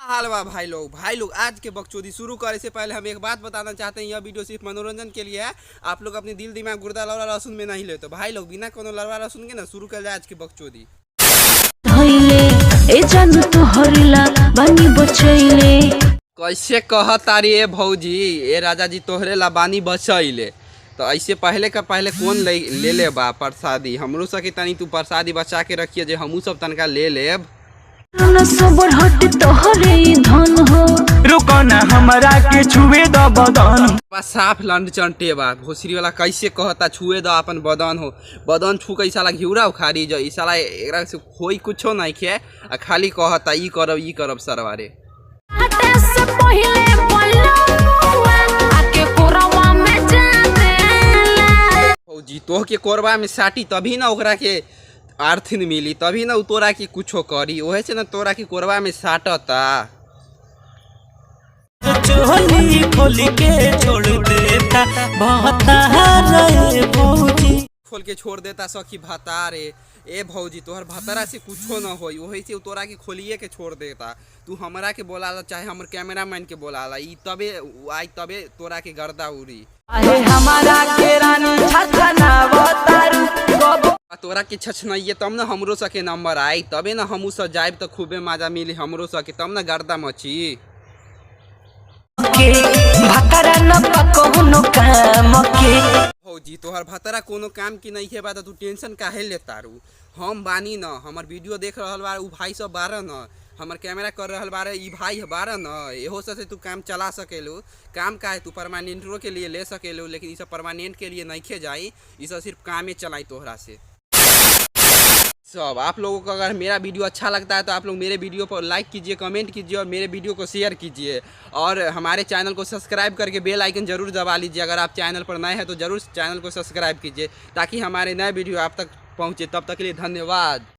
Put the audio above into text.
हाल बा भाई लोग आज के बकचोदी शुरू करे से पहले हम एक बात बताना चाहते हैं। यह वीडियो सिर्फ मनोरंजन के लिए है। आप लोग अपने दिल दिमाग गुर्दा लवरा लहसुन में नहीं ले तो भाई लोग बिना कोनो लवरा लहसुन के ना शुरू कर जाए आज की बकचोदी। कैसे कहता रे भौजी ए राजा जी तोहरे ला बानी बचैले तो ऐसे पहले का पहले कौन ले बा प्रसादी हमरो सके तनी तू प्रसादी बचा के रखिए जे हमू सब तनका ले लेब। रुको ना हमरा के छुए द बदन साफ लंड चंटे बा भोसरी वाला कैसे कहता छुए द अपन बदन हो बदन छू के साला घिउरा उखाड़ी जो साला एकरा से कोई कुछो नहीं खे आ खाली कहता ई करब सरवारे। जी तोह के कोरबा में साटी तभी ना ओकरा के आर्थिन मिली तभी ना तोरा की कुछो करी ओहे से ना तोरा की कोरबा में साटता। चोली खोल के छोड़ देता खोल के छोड़ देता सखी भातारे ए भौजी तोहर भातारा से कुछो न होई वही से तोरा के खोलिए के छोड़ देता। तू हमरा के बोलाला चाहे हमर कैमरामैन के बोलाला ई तबे आई तबे तोरा के गर्दा उड़ी हमारा के रानी तोरा के छछनइए तब न हमरो सके नंबर आई तबे न हमू सब जाइब तो खूबे मजा मिली हमरो सके तब न गर्दा मची भौजी तोहर भतरा कोनो काम की नहीं है बात तू टेंशन काहे ले तारू हम बानी न हमर वीडियो देख रहल बा उ भाई सब बारह न हमर कैमरा कर रहल बारे ई भाई बारह न एहो से तू काम चला सकेलू काम का है तू परमानेंटो के लिए ले सकेलू लेकिन ई सब परमानेंट के लिए नहीं खे जाई ई सब सिर्फ कामे चलाई तोहरा से सब। आप लोगों को अगर मेरा वीडियो अच्छा लगता है तो आप लोग मेरे वीडियो पर लाइक कीजिए कमेंट कीजिए और मेरे वीडियो को शेयर कीजिए और हमारे चैनल को सब्सक्राइब करके बेल आइकन जरूर दबा लीजिए। अगर आप चैनल पर नए हैं तो जरूर चैनल को सब्सक्राइब कीजिए ताकि हमारे नए वीडियो आप तक पहुँचे। तब तक के लिए धन्यवाद।